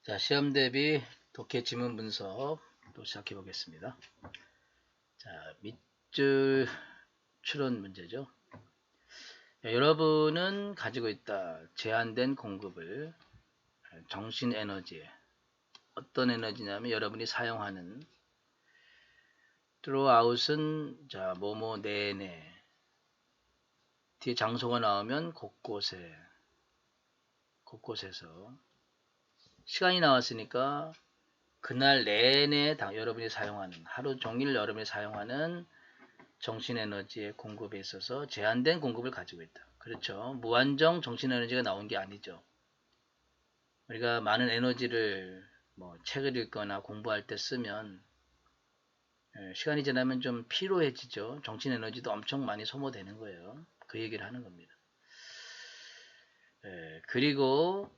자, 시험 대비 독해 지문 분석 또 시작해 보겠습니다. 자, 밑줄 추론 문제죠. 자, 여러분은 가지고 있다. 제한된 공급을 정신 에너지에 어떤 에너지냐면 여러분이 사용하는 throughout은 자, 뭐뭐 내내 뒤에 장소가 나오면 곳곳에서 시간이 나왔으니까 그날 내내 여러분이 사용하는 하루 종일 여러분이 사용하는 정신에너지의 공급에 있어서 제한된 공급을 가지고 있다. 그렇죠. 무한정 정신에너지가 나온 게 아니죠. 우리가 많은 에너지를 책을 읽거나 공부할 때 쓰면 시간이 지나면 좀 피로해지죠. 정신에너지도 엄청 많이 소모되는 거예요. 그 얘기를 하는 겁니다. 그리고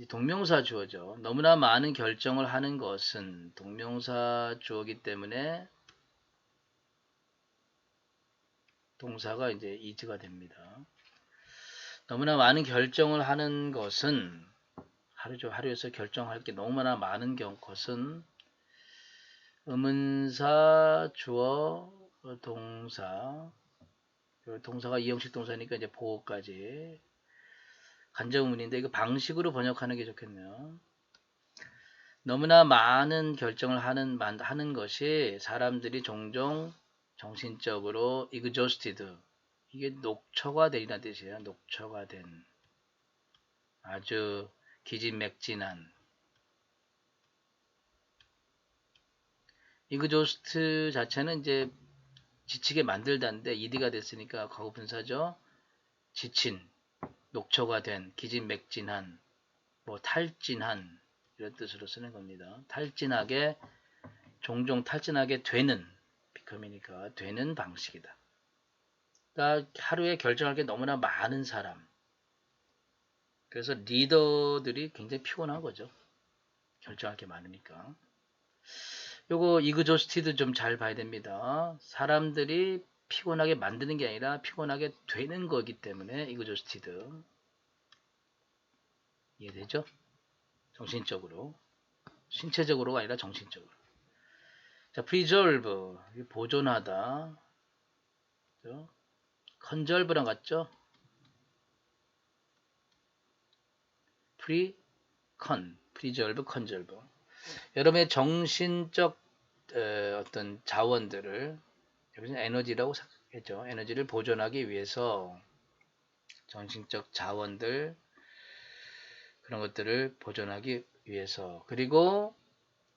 동명사 주어죠. 너무나 많은 결정을 하는 것은 동명사 주어기 때문에 동사가 이제 is가 됩니다. 너무나 많은 결정을 하는 것은 하루에서 결정할 게 너무나 많은 것은 의문사 주어 동사 동사가 이형식 동사니까 이제 보호까지 간접의문인데 이거 방식으로 번역하는 게 좋겠네요. 너무나 많은 결정을 하는 것이 사람들이 종종 정신적으로 exhausted 이게 녹초가 되리라는 뜻이에요. 녹초가 된 아주 기진맥진한 exhaust 자체는 이제 지치게 만들다인데 ed가 됐으니까 과거 분사죠. 지친, 녹초가 된, 기진맥진한, 탈진한 이런 뜻으로 쓰는 겁니다. 종종 탈진하게 되는 becom이니까 되는 방식이다. 그러니까 하루에 결정할 게 너무나 많은 사람. 그래서 리더들이 굉장히 피곤한 거죠. 결정할 게 많으니까. 요거 이그조스티드 좀 잘 봐야 됩니다. 사람들이 피곤하게 만드는 게 아니라 피곤하게 되는 거기 때문에 이그조스티드. 이해되죠? 정신적으로. 신체적으로가 아니라 정신적으로. 자, preserve. 보존하다. conserve랑 같죠? preserve, conserve. 여러분의 정신적 어떤 자원들을 여기서 에너지라고 했죠. 에너지를 보존하기 위해서 정신적 자원들 그런 것들을 보존하기 위해서 그리고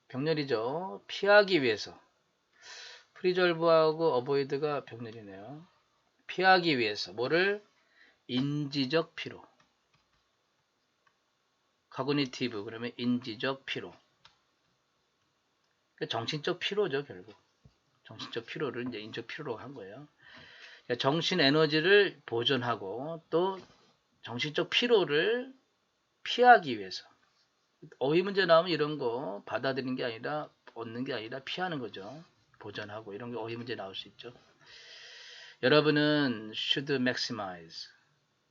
병렬이죠. 피하기 위해서 프리졸브하고 어보이드가 병렬이네요. 피하기 위해서 뭐를? 인지적 피로 카그니티브 그러면 인지적 피로 그러니까 정신적 피로죠. 결국 정신적 피로를 이제 인적 피로로 한 거예요. 그러니까 정신 에너지를 보존하고 또 정신적 피로를 피하기 위해서 어휘 문제 나오면 이런 거 받아들이는 게 아니라 얻는 게 아니라 피하는 거죠. 보존하고 이런 게 어휘 문제 나올 수 있죠. 여러분은 should maximize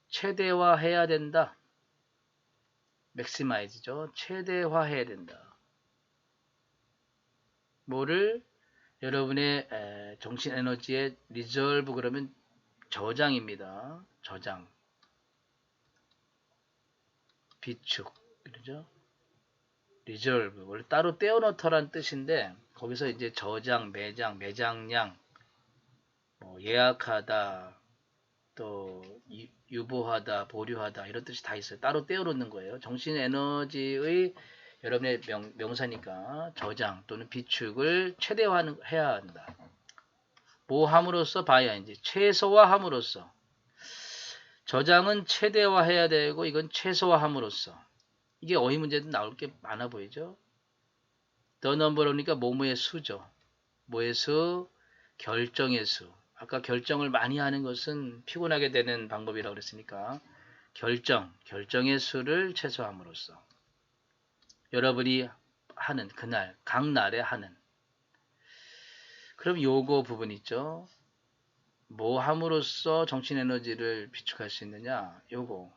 최대화해야 된다. maximize죠. 최대화해야 된다. 뭐를? 여러분의 정신 에너지의 reserve 그러면 저장입니다. 저장. 비축. 그러죠? reserve. 원래 따로 떼어놓더란 뜻인데 거기서 이제 저장, 매장량, 예약하다, 또 유보하다, 보류하다 이런 뜻이 다 있어요. 따로 떼어놓는 거예요. 정신 에너지의 여러분의 명사니까 저장 또는 비축을 최대화해야 한다. 뭐 함으로써 봐야 이제 최소화함으로써 저장은 최대화해야 되고 이건 최소화함으로써 이게 어휘 문제도 나올 게 많아 보이죠. The number이니까 뭐뭐의 수죠. 뭐의 수? 결정의 수. 아까 결정을 많이 하는 것은 피곤하게 되는 방법이라고 그랬으니까 결정의 수를 최소함으로써 여러분이 하는 그날 각 날에 하는 그럼 요거 부분 있죠. 뭐 함으로써 정신 에너지를 비축할 수 있느냐? 요거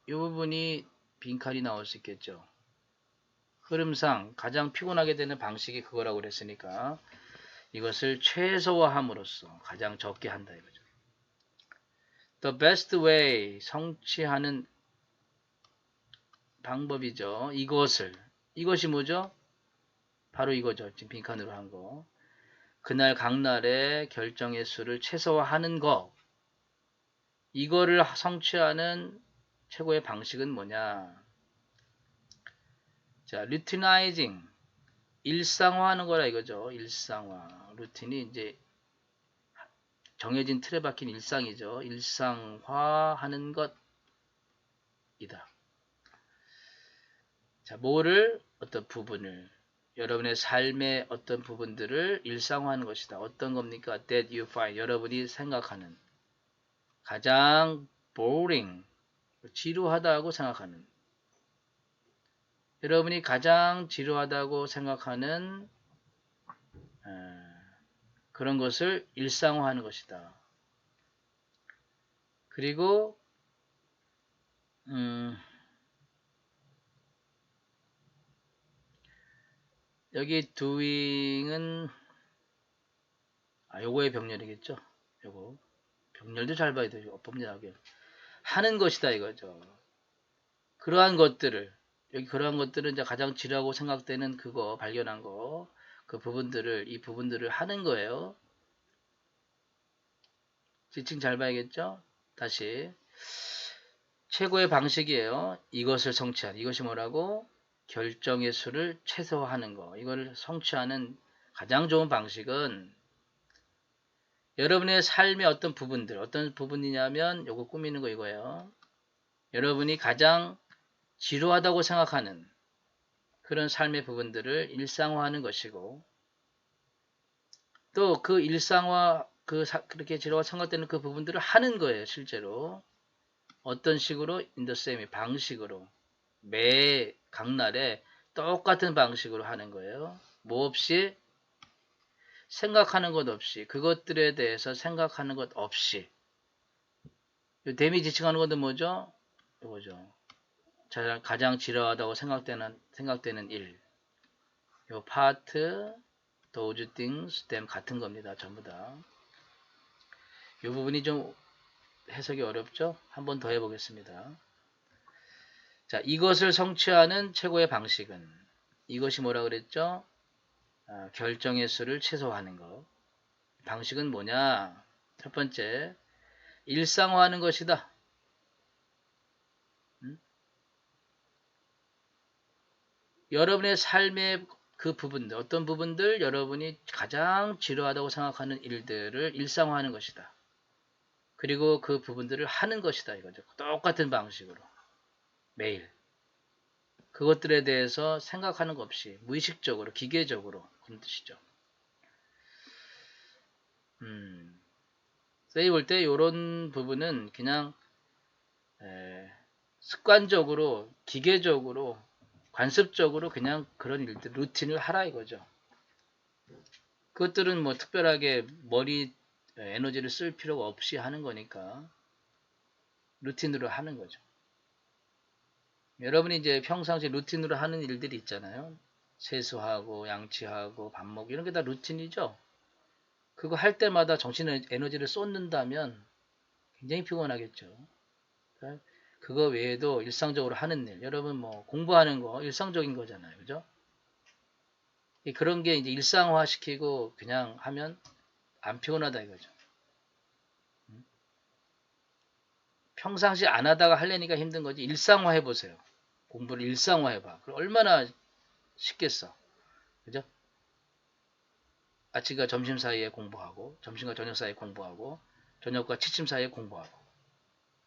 이 부분이 빈칸이 나올 수 있겠죠. 흐름상 가장 피곤하게 되는 방식이 그거라고 그랬으니까 이것을 최소화함으로써 가장 적게 한다 이거죠. The best way 성취하는 방법이죠. 이것이 뭐죠? 바로 이거죠. 지금 빈칸으로 한 거. 그날 각날의 결정의 수를 최소화하는 거. 이거를 성취하는 최고의 방식은 뭐냐? 자, routinizing. 일상화하는 거라 이거죠. 일상화. 루틴이 이제 정해진 틀에 박힌 일상이죠. 일상화하는 것이다. 자, 뭐를 어떤 부분을 여러분의 삶의 어떤 부분들을 일상화하는 것이다. 어떤 겁니까? That you find 여러분이 생각하는 가장 boring 지루하다고 생각하는 여러분이 가장 지루하다고 생각하는 그런 것을 일상화하는 것이다. 그리고 여기 doing은 요거의 병렬이겠죠. 요거 병렬도 잘 봐야 되죠. 어법리하게 하는 것이다 이거죠. 그러한 것들을 여기 그러한 것들은 이제 가장 지루하고 생각되는 그거 발견한 거 그 부분들을 이 부분들을 하는 거예요. 지칭 잘 봐야겠죠. 다시 최고의 방식이에요. 이것을 성취한 이것이 뭐라고? 결정의 수를 최소화하는 거. 이걸 성취하는 가장 좋은 방식은 여러분의 삶의 어떤 부분들 어떤 부분이냐면 요거 꾸미는 거 이거예요. 여러분이 가장 지루하다고 생각하는 그런 삶의 부분들을 일상화하는 것이고 또 그 일상화 그렇게 지루하고 생각되는 그 부분들을 하는 거예요. 실제로 어떤 식으로 인더셈이 방식으로 매 각날에 똑같은 방식으로 하는 거예요. 뭐 없이 생각하는 것 없이 그것들에 대해서 생각하는 것 없이 데미 지칭하는 것도 뭐죠? 이거죠. 가장 지루하다고 생각되는 일. 요 파트, those things, them 같은 겁니다. 전부 다. 이 부분이 좀 해석이 어렵죠? 한 번 더 해보겠습니다. 자, 이것을 성취하는 최고의 방식은 이것이 뭐라 그랬죠? 결정의 수를 최소화하는 것. 방식은 뭐냐? 첫 번째, 일상화하는 것이다. 여러분의 삶의 그 부분들, 어떤 부분들 여러분이 가장 지루하다고 생각하는 일들을 일상화하는 것이다. 그리고 그 부분들을 하는 것이다 이거죠. 똑같은 방식으로 매일 그것들에 대해서 생각하는 것 없이 무의식적으로 기계적으로 그런 뜻이죠. 세이 볼 때 이런 부분은 그냥 습관적으로 기계적으로 관습적으로 그냥 그런 일들 루틴을 하라 이거죠. 그것들은 뭐 특별하게 머리 에너지를 쓸 필요가 없이 하는 거니까 루틴으로 하는 거죠. 여러분이 이제 평상시 루틴으로 하는 일들이 있잖아요. 세수하고 양치하고 밥 먹고 이런 게 다 루틴이죠. 그거 할 때마다 정신 에너지를 쏟는다면 굉장히 피곤하겠죠. 그거 외에도 일상적으로 하는 일, 여러분 뭐 공부하는 거 일상적인 거잖아요. 그죠? 그런 게 이제 일상화 시키고 그냥 하면 안 피곤하다 이거죠. 평상시 안 하다가 하려니까 힘든 거지 일상화 해보세요. 공부를 일상화 해봐. 그럼 얼마나 쉽겠어. 그죠? 아침과 점심 사이에 공부하고 점심과 저녁 사이에 공부하고 저녁과 취침 사이에 공부하고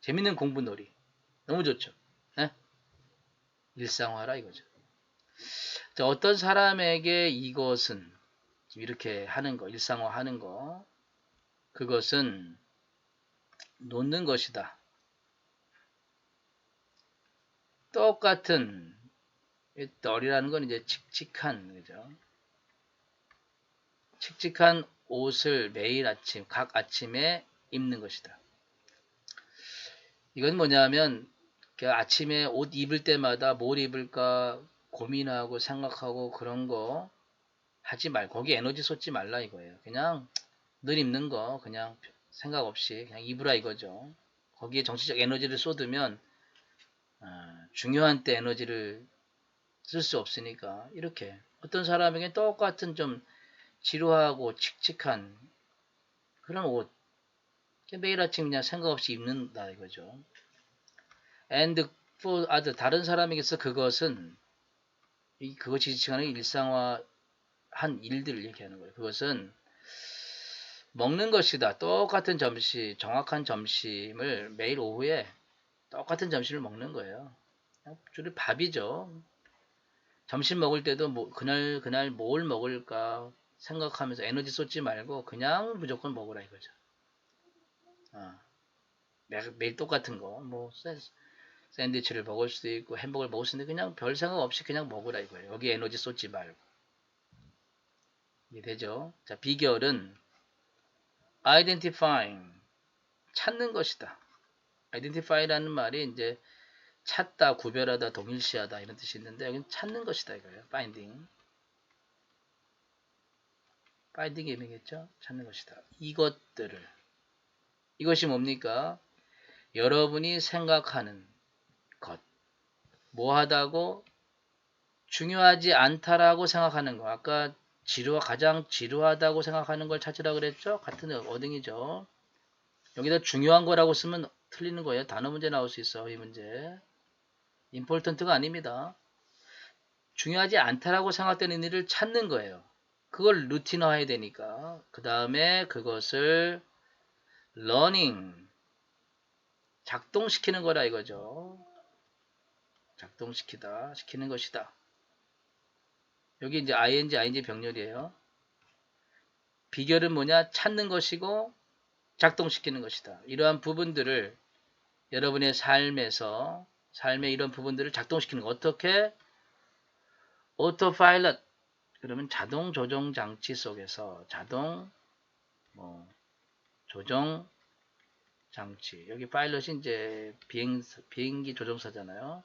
재밌는 공부놀이 너무 좋죠. 네? 일상화라 이거죠. 자, 어떤 사람에게 이것은 이렇게 하는 거 일상화하는 거 그것은 놓는 것이다. 똑같은 널이라는 건 이제 칙칙한 그죠? 칙칙한 옷을 매일 아침 각 아침에 입는 것이다. 이건 뭐냐면 아침에 옷 입을 때마다 뭘 입을까 고민하고 생각하고 그런 거 하지 말고 거기 에너지 쏟지 말라 이거예요. 그냥 늘 입는 거 그냥 생각 없이 그냥 입으라 이거죠. 거기에 정치적 에너지를 쏟으면 중요한 때 에너지를 쓸 수 없으니까 이렇게 어떤 사람에게 똑같은 좀 지루하고 칙칙한 그런 옷 매일 아침 그냥 생각 없이 입는다 이거죠. And for other 다른 사람에게서 그것은 그것이 지칭하는 일상화한 일들을 얘기하는 거예요. 그것은 먹는 것이다. 똑같은 점심, 정확한 점심을 매일 오후에 똑같은 점심을 먹는 거예요. 주로 밥이죠. 점심 먹을 때도 뭐 그날 뭘 먹을까 생각하면서 에너지 쏟지 말고 그냥 무조건 먹으라 이거죠. 매일 똑같은 거, 뭐 샌드위치를 먹을 수도 있고 햄버거를 먹을 수도 있는데 그냥 별 생각 없이 그냥 먹으라 이거예요. 여기 에너지 쏟지 말고. 이해되죠? 자, 비결은 identifying 찾는 것이다. identify라는 말이 이제 찾다, 구별하다, 동일시하다 이런 뜻이 있는데 여기는 찾는 것이다 이거예요. finding. finding이 의미겠죠? 찾는 것이다. 이것들을. 이것이 뭡니까? 여러분이 생각하는 것. 뭐하다고? 중요하지 않다라고 생각하는 거. 아까 가장 지루하다고 생각하는 걸 찾으라 그랬죠? 같은 어딩이죠. 여기다 중요한 거라고 쓰면 틀리는 거예요. 단어 문제 나올 수 있어. 이 문제. important가 아닙니다. 중요하지 않다라고 생각되는 일을 찾는 거예요. 그걸 루틴화해야 되니까. 그 다음에 그것을 learning 작동시키는 거라 이거죠. 작동시키다, 시키는 것이다. 여기 이제 ing 병렬이에요. 비결은 뭐냐? 찾는 것이고 작동시키는 것이다. 이러한 부분들을 여러분의 삶의 이런 부분들을 작동시키는 거. 어떻게? 오토파일럿. 그러면 자동 조종 장치 속에서 자동 조종 장치. 여기 파일럿이 이제 비행기 조종사잖아요.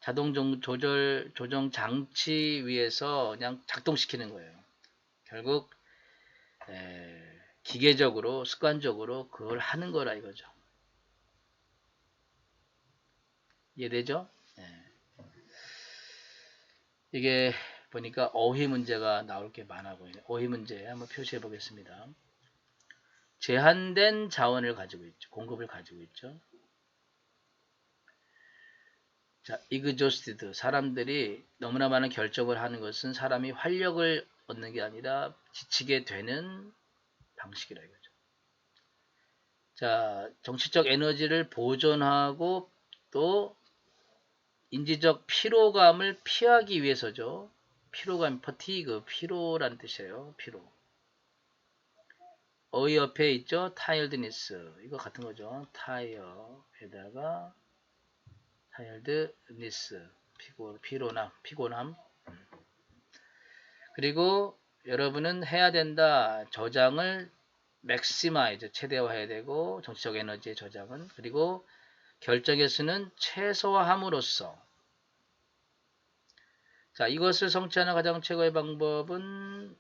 자동 조종 장치 위에서 그냥 작동시키는 거예요. 결국 기계적으로 습관적으로 그걸 하는 거라 이거죠. 이해되죠? 이게 보니까 어휘 문제가 나올 게 많아 보이네요. 어휘 문제 한번 표시해 보겠습니다. 제한된 자원을 가지고 있죠. 공급을 가지고 있죠. 자, exhausted. 사람들이 너무나 많은 결정을 하는 것은 사람이 활력을 얻는 게 아니라 지치게 되는 방식이라 이거죠. 자, 정치적 에너지를 보존하고 또 인지적 피로감을 피하기 위해서죠. 피로감, fatigue, 피로라는 뜻이에요. 피로. 어휘 옆에 있죠. tiredness. 이거 같은 거죠. tire에다가 tiredness. 피로남, 피곤함. 그리고 여러분은 해야 된다. 저장을 maximize, 최대화해야 되고 정치적 에너지의 저장은. 그리고 결정의 수는 최소화함으로써 자, 이것을 성취하는 가장 최고의 방법은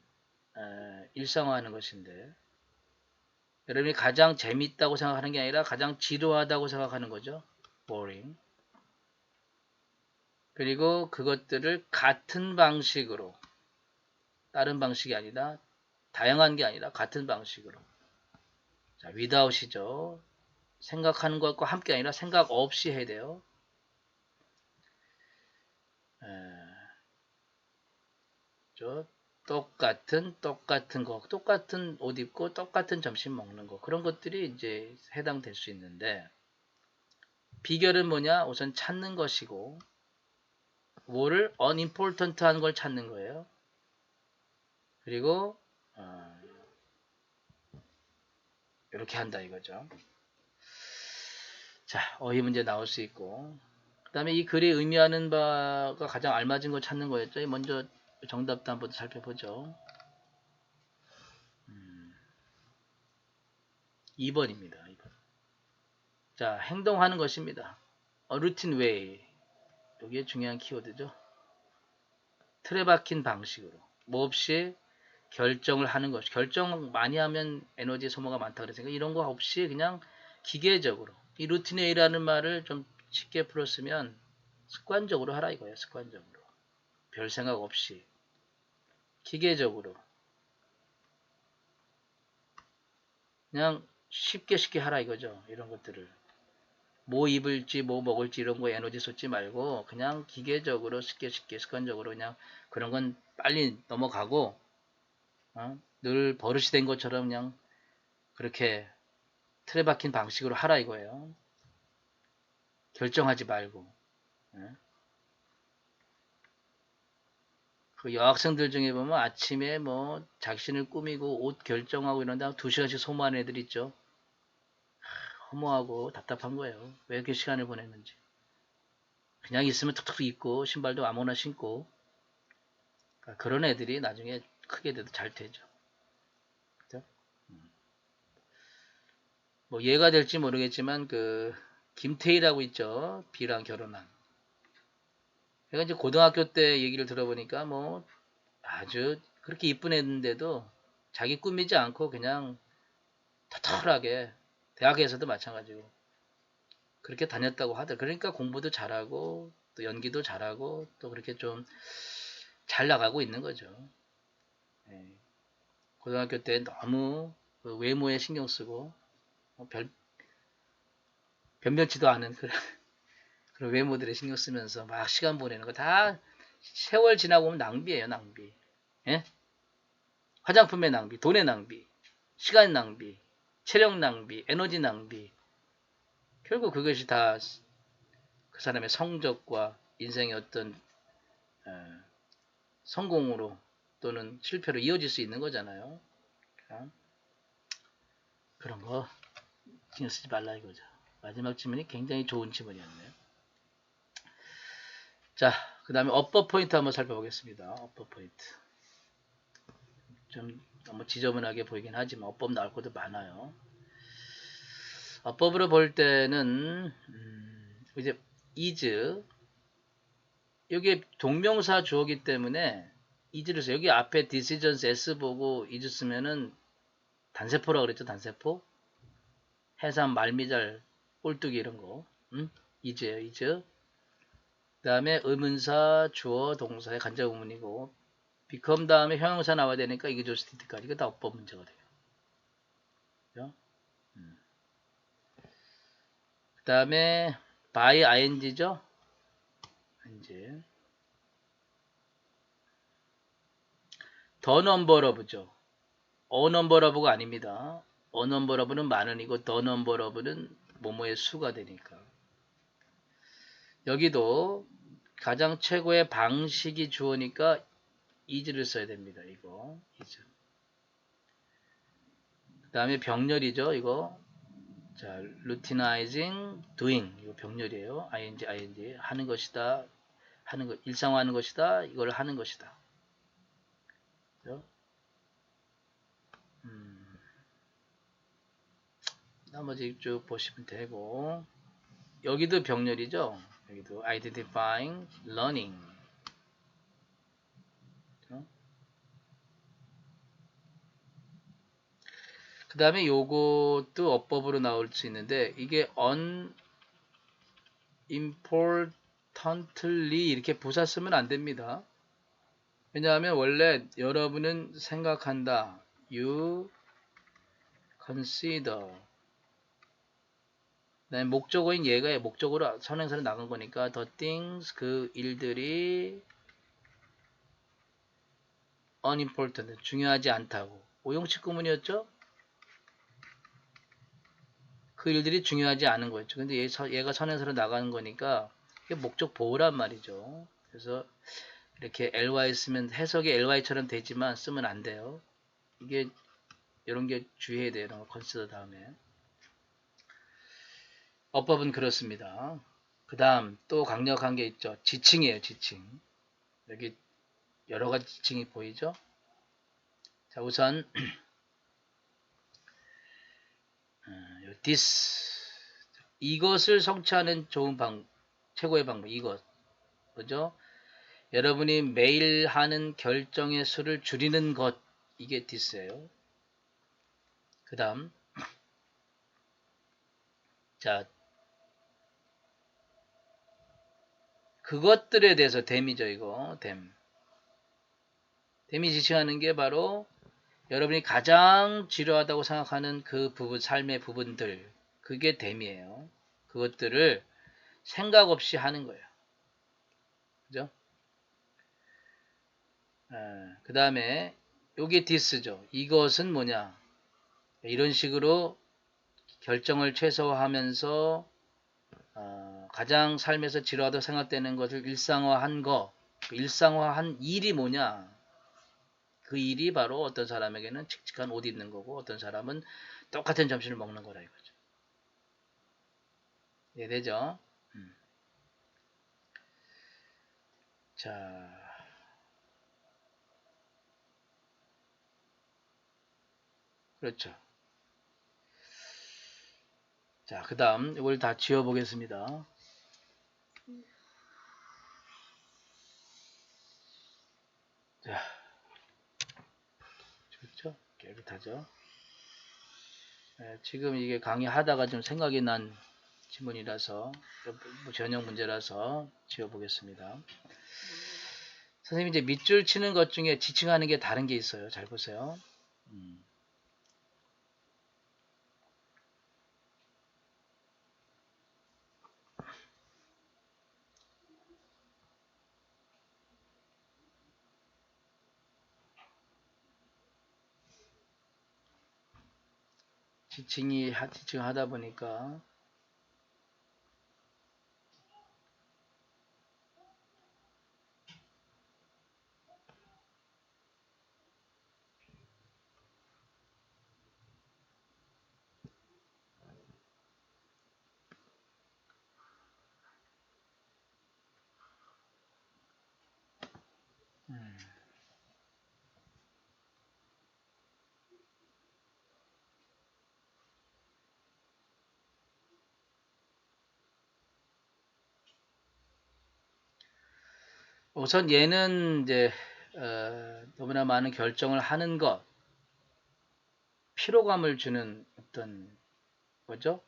일상화하는 것인데 여러분이 가장 재밌다고 생각하는 게 아니라 가장 지루하다고 생각하는 거죠. boring. 그리고 그것들을 같은 방식으로 다른 방식이 아니라 다양한 게 아니라 같은 방식으로 자, without이죠. 생각하는 것과 함께 아니라 생각 없이 해야 돼요. 똑같은 거, 똑같은 옷 입고 똑같은 점심 먹는 거 그런 것들이 이제 해당될 수 있는데 비결은 뭐냐? 우선 찾는 것이고 뭐를 unimportant한 걸 찾는 거예요. 그리고 이렇게 한다 이거죠. 자, 어휘 문제 나올 수 있고 그 다음에 이 글이 의미하는 바가 가장 알맞은 걸 찾는 거였죠. 먼저 정답도 한번 살펴보죠. 2번입니다. 2번. 자, 행동하는 것입니다. routine way. 이게 중요한 키워드죠. 틀에 박힌 방식으로. 뭐 없이 결정을 하는 것. 결정 많이 하면 에너지 소모가 많다 그랬으니까 이런 거 없이 그냥 기계적으로. 이 루틴 웨이라는 말을 좀 쉽게 풀었으면 습관적으로 하라 이거예요. 습관적으로. 별 생각 없이. 기계적으로. 그냥 쉽게 하라 이거죠. 이런 것들을. 뭐 입을지 뭐 먹을지 이런 거에 에너지 쏟지 말고 그냥 기계적으로 쉽게 습관적으로 그냥 그런 건 빨리 넘어가고 늘 버릇이 된 것처럼 그냥 그렇게 틀에 박힌 방식으로 하라 이거예요. 결정하지 말고. 그 여학생들 중에 보면 아침에 뭐 자신을 꾸미고 옷 결정하고 이런 다음 2시간씩 소모하는 애들 있죠. 허무하고 답답한 거예요. 왜 이렇게 시간을 보냈는지. 그냥 있으면 툭툭 입고 신발도 아무나 신고 그러니까 그런 애들이 나중에 크게 돼도 잘 되죠. 그죠? 뭐 얘가 될지 모르겠지만 그 김태희라고 있죠. B랑 결혼한. 제가 이제 고등학교 때 얘기를 들어보니까 뭐 아주 그렇게 이쁜 애인데도 자기 꾸미지 않고 그냥 터털하게 대학에서도 마찬가지고 그렇게 다녔다고 하더라고요. 그러니까 공부도 잘하고 또 연기도 잘하고 또 그렇게 좀 잘 나가고 있는 거죠. 예. 고등학교 때 너무 그 외모에 신경 쓰고 변변치도 않은 그런 외모들에 신경 쓰면서 막 시간 보내는 거 다 세월 지나고 오면 낭비예요, 낭비. 예? 화장품의 낭비, 돈의 낭비, 시간 낭비, 체력 낭비, 에너지 낭비. 결국 그것이 다 그 사람의 성적과 인생의 어떤 성공으로 또는 실패로 이어질 수 있는 거잖아요. 그러니까 그런 거 신경 쓰지 말라 이거죠. 마지막 질문이 굉장히 좋은 질문이었네요. 자, 그 다음에 업버 포인트 한번 살펴보겠습니다. 업버 포인트. 좀 너무 지저분하게 보이긴 하지만 어법 나올 것도 많아요. 어법으로 볼 때는 이제 is 여기 동명사 주어기 때문에 is를 써요. 여기 앞에 decisions s 보고 is 쓰면은 단세포라고 그랬죠. 단세포. 해삼, 말미잘, 꼴뚜기 이런 거. is예요. is. 그 다음에 의문사, 주어, 동사의 간접 의문이고 become 다음에 형용사 나와야 되니까 이게 조스티트까지 이거 다 어법 문제가 돼요. 그죠? 그 다음에 by ing죠. 이제 더 넘버러브죠. 어 넘버러브가 아닙니다. 어 넘버러브는 많은이고 더 넘버러브는 뭐뭐의 수가 되니까. 여기도 가장 최고의 방식이 주어니까 is를 써야 됩니다. 이거 is. 그 다음에 병렬이죠. 이거 자 routinizing doing 이거 병렬이에요. ing 하는 것이다. 하는 것 일상화하는 것이다. 이걸 하는 것이다. 그죠? 나머지 쭉 보시면 되고 여기도 병렬이죠. 여기도 identifying, learning. 그 다음에 요것도 어법으로 나올 수 있는데 이게 unimportantly 이렇게 부사 쓰면 안 됩니다. 왜냐하면 원래 여러분은 생각한다. You consider. 그다음에 목적어인 얘가 목적으로 선행사로 나간 거니까 the things 그 일들이 unimportant 중요하지 않다고. 오용식 구문이었죠? 그 일들이 중요하지 않은 거였죠. 근데 얘가 선행사로 나가는 거니까 이게 목적 보호란 말이죠. 그래서 이렇게 ly 쓰면 해석이 ly처럼 되지만 쓰면 안 돼요. 이게 이런 게 주의해야 돼요. 이런 거 consider 다음에. 어법은 그렇습니다. 그 다음 또 강력한 게 있죠. 지칭이에요. 지칭. 여기 여러 가지 지칭이 보이죠? 자 우선 this 이것을 성취하는 좋은 최고의 방법 이것. 그죠? 여러분이 매일 하는 결정의 수를 줄이는 것. 이게 디스예요. 그 다음 자 그것들에 대해서 댐이죠. 이거 댐이 지칭하는 게 바로 여러분이 가장 지루하다고 생각하는 그 부분, 삶의 부분들, 그게 댐이에요. 그것들을 생각 없이 하는 거예요. 그죠? 그 다음에 요게 디스죠. 이것은 뭐냐? 이런 식으로 결정을 최소화하면서 가장 삶에서 지루하다고 생각되는 것을 일상화한 거, 일상화한 일이 뭐냐? 그 일이 바로 어떤 사람에게는 칙칙한 옷 입는 거고 어떤 사람은 똑같은 점심을 먹는 거라 이거죠. 이해되죠? 자, 그렇죠. 자, 그 다음 이걸 다 지워보겠습니다. 자, 좋죠? 깨끗하죠? 지금 이게 강의하다가 좀 생각이 난 지문이라서 전형 문제라서 지워보겠습니다. 선생님이 이제 밑줄 치는 것 중에 지칭하는 게 다른 게 있어요. 잘 보세요. 지칭하다 보니까 우선 얘는 이제 너무나 많은 결정을 하는 것, 피로감을 주는 어떤 거죠?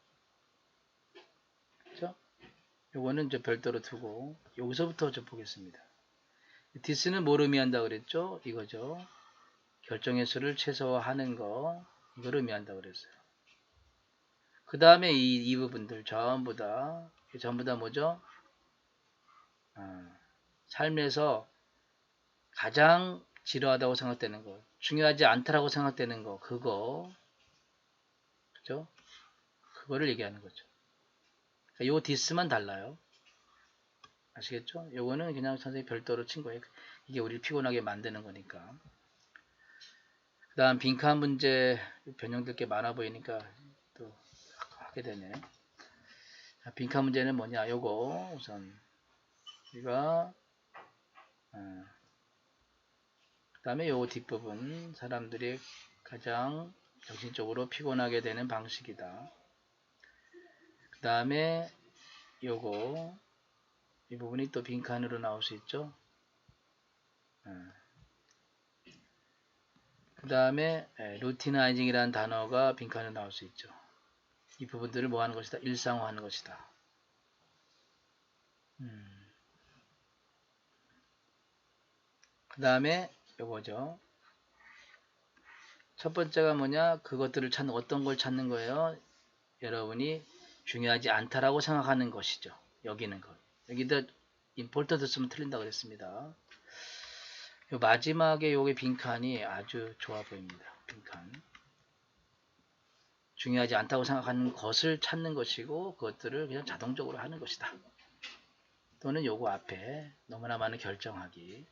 그죠? 요거는 이제 별도로 두고 여기서부터 좀 보겠습니다. 디스는 뭘 의미한다 그랬죠? 이거죠. 결정의 수를 최소화하는 거 이걸 의미한다 그랬어요. 그 다음에 이 부분들 전부 다 뭐죠? 삶에서 가장 지루하다고 생각되는 거, 중요하지 않다라고 생각되는 거, 그거, 그죠? 그거를 얘기하는 거죠. 그러니까 요 디스만 달라요. 아시겠죠? 요거는 그냥 선생님이 별도로 친 거예요. 이게 우리를 피곤하게 만드는 거니까. 그 다음 빈칸 문제 변형될 게 많아 보이니까 또 하게 되네. 자, 빈칸 문제는 뭐냐? 요거 우선 우리가 그 다음에 요 뒷부분 사람들이 가장 정신적으로 피곤하게 되는 방식이다. 그 다음에 요거 이 부분이 또 빈칸으로 나올 수 있죠. 그 다음에 루티나이징이라는 단어가 빈칸으로 나올 수 있죠. 이 부분들을 뭐 하는 것이다? 일상화하는 것이다. 그 다음에 요거죠. 첫 번째가 뭐냐? 그것들을 찾는 어떤 걸 찾는 거예요? 여러분이 중요하지 않다라고 생각하는 것이죠. 여기는 것. 여기다 임포턴트 쓰면 틀린다 그랬습니다. 요 마지막에 요게 빈칸이 아주 좋아 보입니다. 빈칸. 중요하지 않다고 생각하는 것을 찾는 것이고 그것들을 그냥 자동적으로 하는 것이다. 또는 요거 앞에 너무나 많은 결정하기.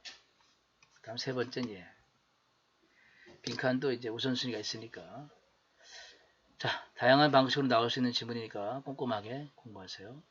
다음 세 번째는 예. 빈칸도 이제 우선순위가 있으니까. 자, 다양한 방식으로 나올 수 있는 지문이니까 꼼꼼하게 공부하세요.